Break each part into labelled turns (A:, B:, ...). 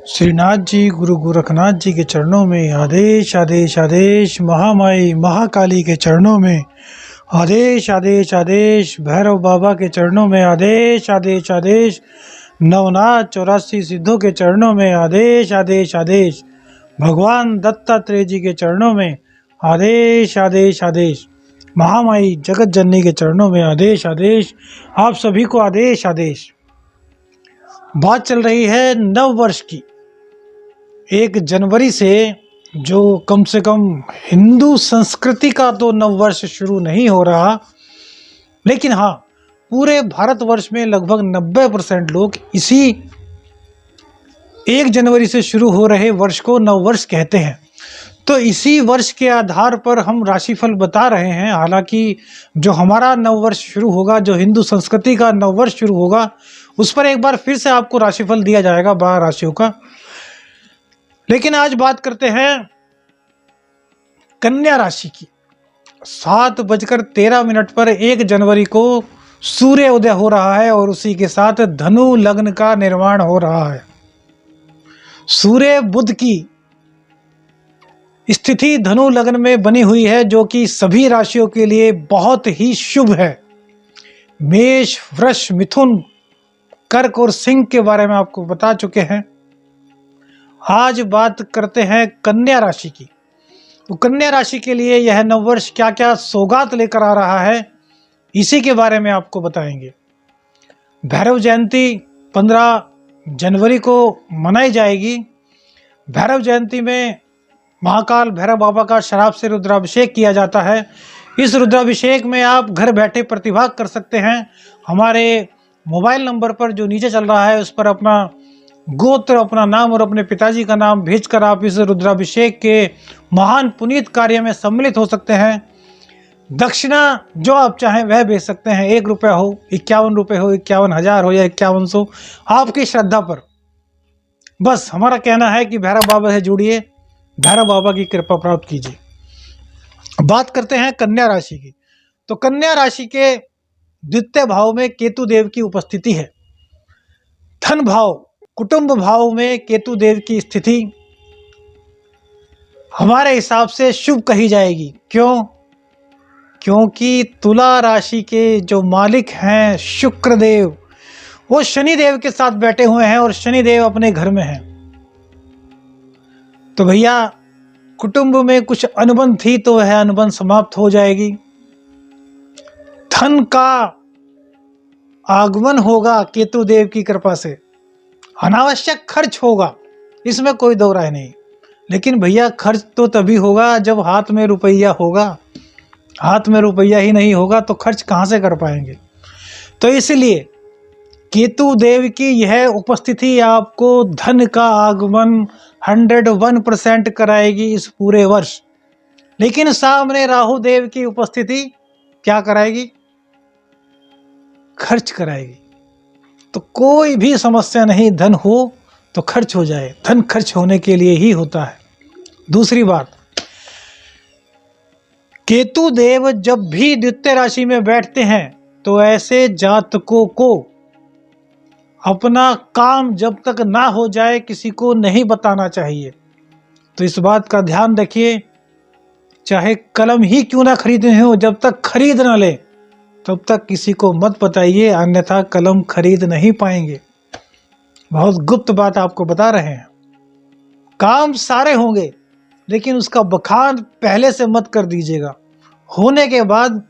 A: श्रीनाथ जी गुरु गोरखनाथ जी के चरणों में आदेश आदेश आदेश। महामाई महाकाली के चरणों में आदेश आदेश आदेश। भैरव बाबा के चरणों में आदेश आदेश आदेश। नवनाथ 84 सिद्धों के चरणों में आदेश आदेश आदेश। भगवान दत्तात्रेय जी के चरणों में आदेश आदेश आदेश। महामाई जगत जननी के चरणों में आदेश आदेश। आप सभी को आदेश आदेश। बात चल रही है नव वर्ष की। 1 जनवरी से जो कम से कम हिंदू संस्कृति का तो नव वर्ष शुरू नहीं हो रहा, लेकिन हाँ, पूरे भारतवर्ष में लगभग 90% लोग इसी 1 जनवरी से शुरू हो रहे वर्ष को नव वर्ष कहते हैं। तो इसी वर्ष के आधार पर हम राशिफल बता रहे हैं। हालांकि जो हमारा नव वर्ष शुरू होगा, जो हिंदू संस्कृति का नव वर्ष शुरू होगा, उस पर एक बार फिर से आपको राशिफल दिया जाएगा 12 राशियों का। लेकिन आज बात करते हैं कन्या राशि की। 7:13 पर 1 जनवरी को सूर्य उदय हो रहा है और उसी के साथ धनु लग्न का निर्माण हो रहा है। सूर्य बुध की स्थिति धनु लग्न में बनी हुई है, जो कि सभी राशियों के लिए बहुत ही शुभ है। मेष, वृष, मिथुन, कर्क और सिंह के बारे में आपको बता चुके हैं। आज बात करते हैं कन्या राशि की। तो कन्या राशि के लिए यह नववर्ष क्या क्या सौगात लेकर आ रहा है, इसी के बारे में आपको बताएंगे। भैरव जयंती 15 जनवरी को मनाई जाएगी। भैरव जयंती में महाकाल भैरव बाबा का शराब से रुद्राभिषेक किया जाता है। इस रुद्राभिषेक में आप घर बैठे प्रतिभाग कर सकते हैं। हमारे मोबाइल नंबर पर जो नीचे चल रहा है, उस पर अपना गोत्र, अपना नाम और अपने पिताजी का नाम भेजकर आप इस रुद्राभिषेक के महान पुनीत कार्य में सम्मिलित हो सकते हैं। दक्षिणा जो आप चाहें वह भेज सकते हैं। 1 रुपये हो, 51 रुपये हो, 51,000 हो या 5100, आपकी श्रद्धा पर। बस हमारा कहना है कि भैरव बाबा से जुड़िए, भैरव बाबा की कृपा प्राप्त कीजिए। बात करते हैं कन्या राशि की। तो कन्या राशि के द्वितीय भाव में केतु देव की उपस्थिति है। धन भाव, कुटुंब भाव में केतु देव की स्थिति हमारे हिसाब से शुभ कही जाएगी। क्यों? क्योंकि तुला राशि के जो मालिक हैं शुक्र देव, वो शनि देव के साथ बैठे हुए हैं और शनि देव अपने घर में हैं। तो भैया, कुटुंब में कुछ अनुबंध थी तो वह अनुबंध समाप्त हो जाएगी। धन का आगमन होगा केतु देव की कृपा से। अनावश्यक खर्च होगा, इसमें कोई दो राय नहीं। लेकिन भैया, खर्च तो तभी होगा जब हाथ में रुपया होगा। हाथ में रुपया ही नहीं होगा तो खर्च कहाँ से कर पाएंगे। तो इसलिए केतु देव की यह उपस्थिति आपको धन का आगमन 101% कराएगी इस पूरे वर्ष। लेकिन सामने राहु देव की उपस्थिति क्या कराएगी? खर्च कराएगी। तो कोई भी समस्या नहीं, धन हो तो खर्च हो जाए। धन खर्च होने के लिए ही होता है। दूसरी बात, केतु देव जब भी द्वितीय राशि में बैठते हैं तो ऐसे जातकों को अपना काम जब तक ना हो जाए किसी को नहीं बताना चाहिए। तो इस बात का ध्यान रखिए। चाहे कलम ही क्यों ना खरीदने हो, जब तक खरीद ना ले तब तक किसी को मत बताइए, अन्यथा कलम खरीद नहीं पाएंगे। बहुत गुप्त बात आपको बता रहे हैं। काम सारे होंगे, लेकिन उसका बखान पहले से मत कर दीजिएगा। होने के बाद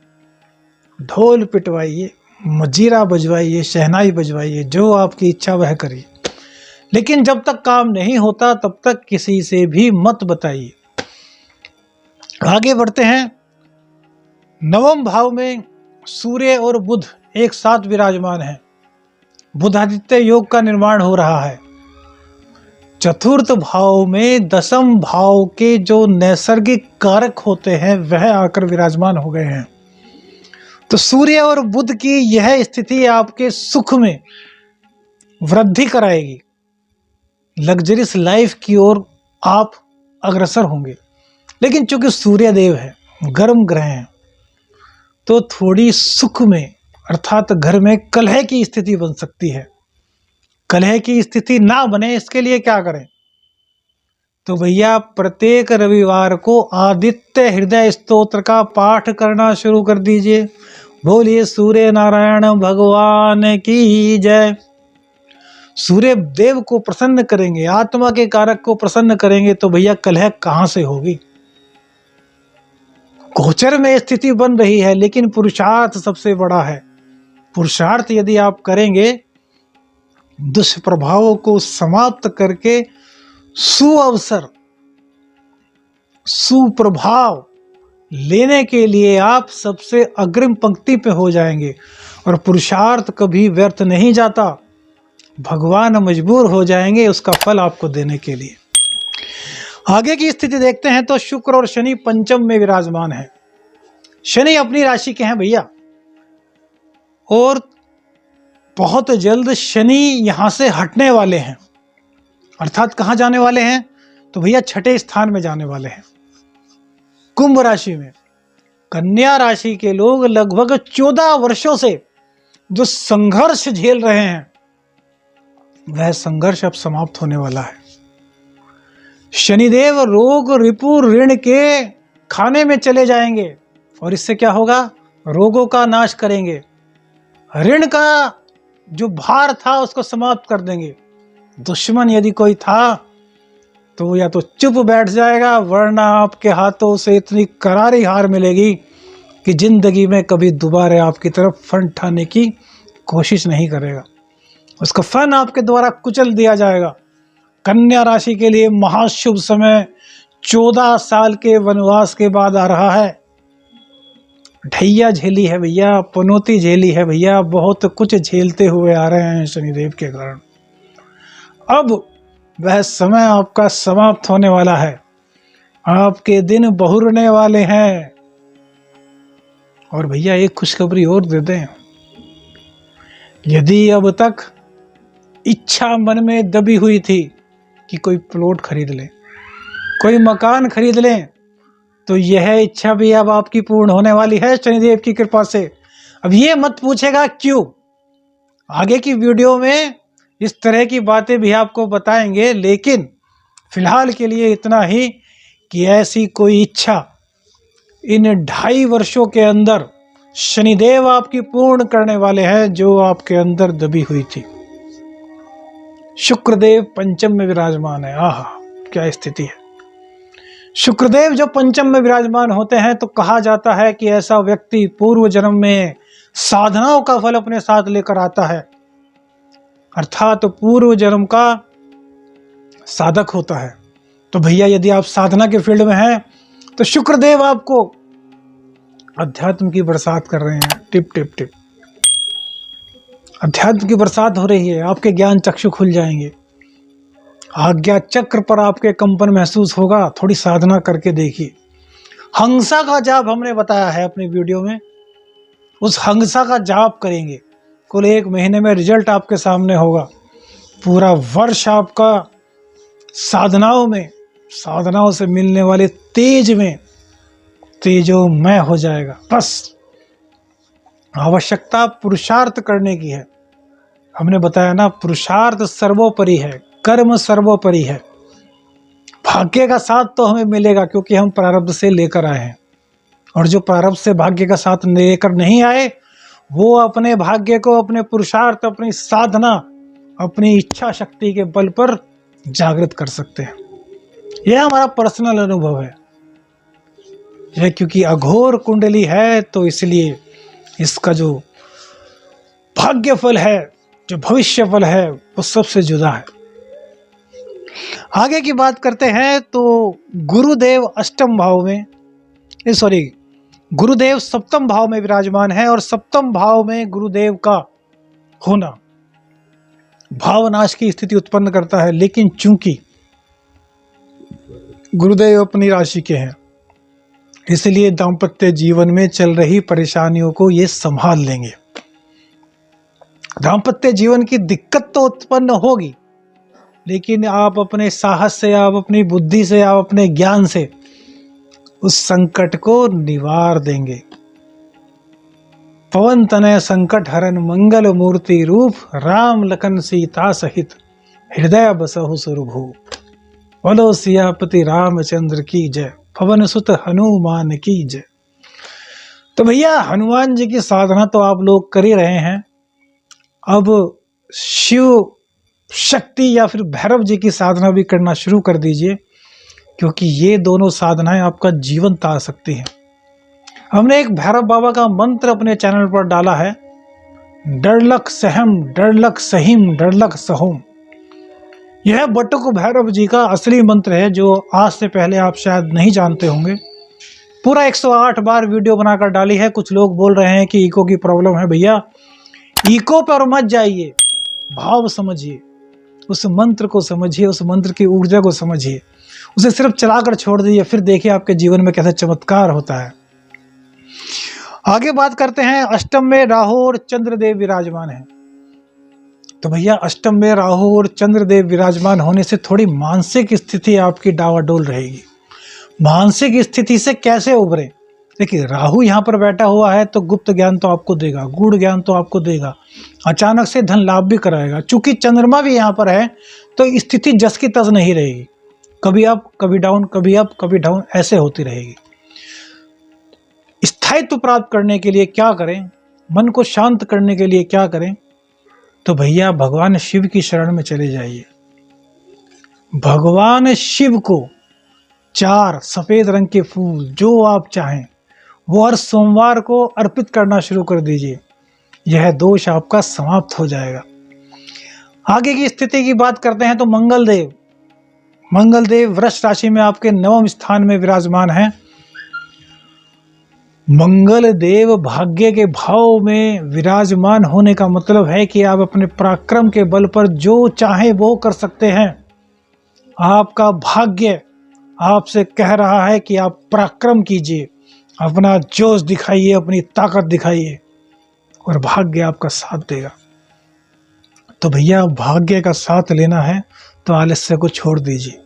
A: ढोल पिटवाइए, मजीरा बजवाइए, शहनाई बजवाइए, जो आपकी इच्छा वह करिए। लेकिन जब तक काम नहीं होता तब तक किसी से भी मत बताइए। आगे बढ़ते हैं। नवम भाव में सूर्य और बुध एक साथ विराजमान हैं। बुधादित्य योग का निर्माण हो रहा है। चतुर्थ भाव में दशम भाव के जो नैसर्गिक कारक होते हैं वह आकर विराजमान हो गए हैं। तो सूर्य और बुध की यह स्थिति आपके सुख में वृद्धि कराएगी। लग्जरियस लाइफ की ओर आप अग्रसर होंगे। लेकिन चूंकि सूर्य देव है, गर्म ग्रह हैं, तो थोड़ी सुख में अर्थात घर में कलह की स्थिति बन सकती है। कलह की स्थिति ना बने इसके लिए क्या करें? तो भैया प्रत्येक रविवार को आदित्य हृदय स्तोत्र का पाठ करना शुरू कर दीजिए। बोलिए सूर्य नारायण भगवान की जय। सूर्य देव को प्रसन्न करेंगे, आत्मा के कारक को प्रसन्न करेंगे तो भैया कलह कहां से होगी? गोचर में स्थिति बन रही है लेकिन पुरुषार्थ सबसे बड़ा है। पुरुषार्थ यदि आप करेंगे, दुष्प्रभावों को समाप्त करके सुअवसर सुप्रभाव लेने के लिए आप सबसे अग्रिम पंक्ति पे हो जाएंगे। और पुरुषार्थ कभी व्यर्थ नहीं जाता, भगवान मजबूर हो जाएंगे उसका फल आपको देने के लिए। आगे की स्थिति देखते हैं तो शुक्र और शनि पंचम में विराजमान है। शनि अपनी राशि के हैं भैया, और बहुत जल्द शनि यहां से हटने वाले हैं। अर्थात कहां जाने वाले हैं? तो भैया छठे स्थान में जाने वाले हैं, कुंभ राशि में। कन्या राशि के लोग लगभग 14 वर्षों से जो संघर्ष झेल रहे हैं वह संघर्ष अब समाप्त होने वाला है। शनिदेव रोग रिपु ऋण के खाने में चले जाएंगे और इससे क्या होगा? रोगों का नाश करेंगे, ऋण का जो भार था उसको समाप्त कर देंगे। दुश्मन यदि कोई था तो वो या तो चुप बैठ जाएगा, वरना आपके हाथों से इतनी करारी हार मिलेगी कि जिंदगी में कभी दोबारा आपकी तरफ फन उठाने की कोशिश नहीं करेगा। उसका फन आपके द्वारा कुचल दिया जाएगा। कन्या राशि के लिए महाशुभ समय 14 साल के वनवास के बाद आ रहा है। ढैया झेली है भैया, पनौती झेली है भैया, बहुत कुछ झेलते हुए आ रहे हैं शनिदेव के कारण। अब वह समय आपका समाप्त होने वाला है, आपके दिन बहुरने वाले हैं। और भैया एक खुशखबरी और दे दें, यदि अब तक इच्छा मन में दबी हुई थी कि कोई प्लॉट खरीद लें, कोई मकान खरीद लें, तो यह इच्छा भी अब आपकी पूर्ण होने वाली है शनिदेव की कृपा से। अब ये मत पूछेगा क्यों, आगे की वीडियो में इस तरह की बातें भी आपको बताएंगे, लेकिन फिलहाल के लिए इतना ही कि ऐसी कोई इच्छा इन 2.5 वर्षों के अंदर शनिदेव आपकी पूर्ण करने वाले हैं जो आपके अंदर दबी हुई थी। शुक्रदेव पंचम में विराजमान है। आहा, क्या स्थिति है। शुक्रदेव जब पंचम में विराजमान होते हैं तो कहा जाता है कि ऐसा व्यक्ति पूर्व जन्म में साधनाओं का फल अपने साथ लेकर आता है, अर्थात तो पूर्व जन्म का साधक होता है। तो भैया यदि आप साधना के फील्ड में हैं तो शुक्रदेव आपको अध्यात्म की बरसात कर रहे हैं। टिप टिप टिप अध्यात्म की बरसात हो रही है, आपके ज्ञान चक्षु खुल जाएंगे, आज्ञा चक्र पर आपके कंपन महसूस होगा। थोड़ी साधना करके देखिए। हंसा का जाप हमने बताया है अपनी वीडियो में, उस हंसा का जाप करेंगे, कुल 1 महीने में रिजल्ट आपके सामने होगा। पूरा वर्ष आपका साधनाओं से मिलने वाले तेज में तेजोमय हो जाएगा। बस आवश्यकता पुरुषार्थ करने की है। हमने बताया ना, पुरुषार्थ सर्वोपरि है, कर्म सर्वोपरि है। भाग्य का साथ तो हमें मिलेगा क्योंकि हम प्रारब्ध से लेकर आए हैं, और जो प्रारब्ध से भाग्य का साथ लेकर नहीं आए वो अपने भाग्य को अपने पुरुषार्थ, अपनी साधना, अपनी इच्छा शक्ति के बल पर जागृत कर सकते हैं। यह हमारा पर्सनल अनुभव है। यह क्योंकि अघोर कुंडली है तो इसलिए इसका जो भाग्य फल है, जो भविष्य फल है, वो सबसे जुदा है। आगे की बात करते हैं तो गुरुदेव अष्टम भाव में, गुरुदेव सप्तम भाव में विराजमान है, और सप्तम भाव में गुरुदेव का होना भावनाश की स्थिति उत्पन्न करता है। लेकिन चूंकि गुरुदेव अपनी राशि के हैं, इसलिए दाम्पत्य जीवन में चल रही परेशानियों को ये संभाल लेंगे। दाम्पत्य जीवन की दिक्कत तो उत्पन्न होगी, लेकिन आप अपने साहस से, आप अपनी बुद्धि से, आप अपने ज्ञान से उस संकट को निवार देंगे। पवन तनय संकट हरन मंगल मूर्ति रूप, राम लखन सीता सहित हृदय बसहु सुरभूप। बोलो सियापति रामचंद्र की जय, पवन सुत हनुमान की जय। तो भैया हनुमान जी की साधना तो आप लोग कर ही रहे हैं, अब शिव शक्ति या फिर भैरव जी की साधना भी करना शुरू कर दीजिए, क्योंकि ये दोनों साधनाएं आपका जीवन तार सकती हैं। हमने एक भैरव बाबा का मंत्र अपने चैनल पर डाला है, डरलक सहम डरलक सहीम डरलक सहोम। यह बटुक भैरव जी का असली मंत्र है, जो आज से पहले आप शायद नहीं जानते होंगे। पूरा 108 बार वीडियो बनाकर डाली है। कुछ लोग बोल रहे हैं कि इको की प्रॉब्लम है। भैया इको पर मत जाइए, भाव समझिए, उस मंत्र को समझिए, उस मंत्र की ऊर्जा को समझिए, उसे सिर्फ चलाकर छोड़ दीजिए, फिर देखिए आपके जीवन में कैसे चमत्कार होता है। आगे बात करते हैं। अष्टम में राहु और चंद्रदेव विराजमान है। तो भैया अष्टम में राहु और चंद्रदेव विराजमान होने से थोड़ी मानसिक स्थिति आपकी डावाडोल रहेगी। मानसिक स्थिति से कैसे उभरे? देखिए राहु यहाँ पर बैठा हुआ है तो गुप्त ज्ञान तो आपको देगा, गूढ़ ज्ञान तो आपको देगा, अचानक से धन लाभ भी कराएगा। चूंकि चंद्रमा भी यहाँ पर है तो स्थिति जस की तस नहीं रहेगी, कभी अप कभी डाउन, कभी अप कभी डाउन, ऐसे होती रहेगी। स्थायित्व प्राप्त करने के लिए क्या करें, मन को शांत करने के लिए क्या करें? तो भैया भगवान शिव की शरण में चले जाइए। भगवान शिव को 4 सफेद रंग के फूल जो आप चाहें वो हर सोमवार को अर्पित करना शुरू कर दीजिए। यह दोष आपका समाप्त हो जाएगा। आगे की स्थिति की बात करते हैं तो मंगल देव वृष राशि में आपके 9वें स्थान में विराजमान हैं। मंगल देव भाग्य के भाव में विराजमान होने का मतलब है कि आप अपने पराक्रम के बल पर जो चाहे वो कर सकते हैं। आपका भाग्य आपसे कह रहा है कि आप पराक्रम कीजिए, अपना जोश दिखाइए, अपनी ताकत दिखाइए, और भाग्य आपका साथ देगा। तो भैया भाग्य का साथ लेना है तो आलस्य को छोड़ दीजिए।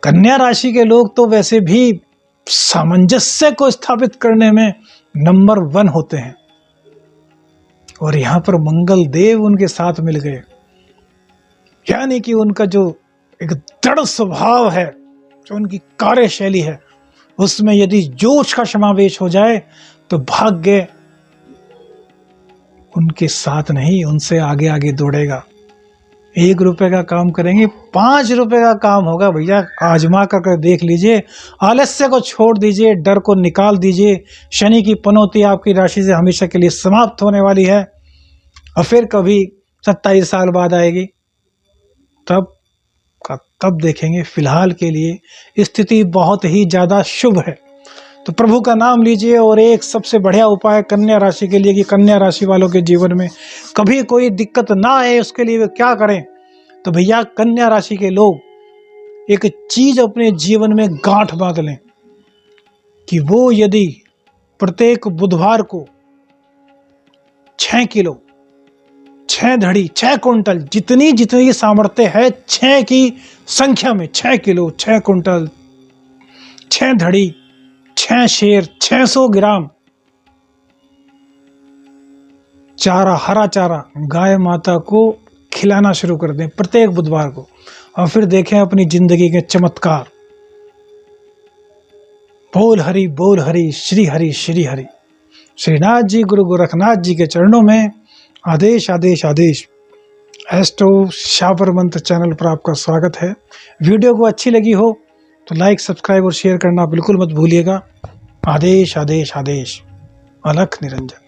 A: कन्या राशि के लोग तो वैसे भी सामंजस्य को स्थापित करने में नंबर 1 होते हैं, और यहाँ पर मंगल देव उनके साथ मिल गए, यानी कि उनका जो एक दृढ़ स्वभाव है, जो उनकी कार्यशैली है, उसमें यदि जोश का समावेश हो जाए तो भाग्य उनके साथ नहीं, उनसे आगे आगे दौड़ेगा। 1 रुपए का काम करेंगे 5 रुपए का काम होगा। भैया आजमा कर देख लीजिए। आलस्य को छोड़ दीजिए, डर को निकाल दीजिए। शनि की पनौती आपकी राशि से हमेशा के लिए समाप्त होने वाली है, और फिर कभी 27 साल बाद आएगी, तब देखेंगे। फिलहाल के लिए स्थिति बहुत ही ज़्यादा शुभ है। तो प्रभु का नाम लीजिए। और एक सबसे बढ़िया उपाय कन्या राशि के लिए कि कन्या राशि वालों के जीवन में कभी कोई दिक्कत ना आए, उसके लिए वे क्या करें? तो भैया कन्या राशि के लोग एक चीज अपने जीवन में गांठ बांध लें कि वो यदि प्रत्येक बुधवार को 6 किलो, 6 धड़ी, 6 कुंटल, जितनी सामर्थ्य है 6 की संख्या में, 6 किलो, 6 कुंटल, 6 धड़ी, 6 शेर, 600 ग्राम चारा, हरा चारा गाय माता को खिलाना शुरू कर दें प्रत्येक बुधवार को, और फिर देखें अपनी जिंदगी के चमत्कार। बोल हरि श्री हरि श्री हरि। श्रीनाथ जी गुरु गोरखनाथ जी के चरणों में आदेश आदेश आदेश। एस्ट्रो शापर मंत्र चैनल पर आपका स्वागत है। वीडियो को अच्छी लगी हो तो लाइक, सब्सक्राइब और शेयर करना बिल्कुल मत भूलिएगा। आदेश आदेश आदेश। अलख निरंजन।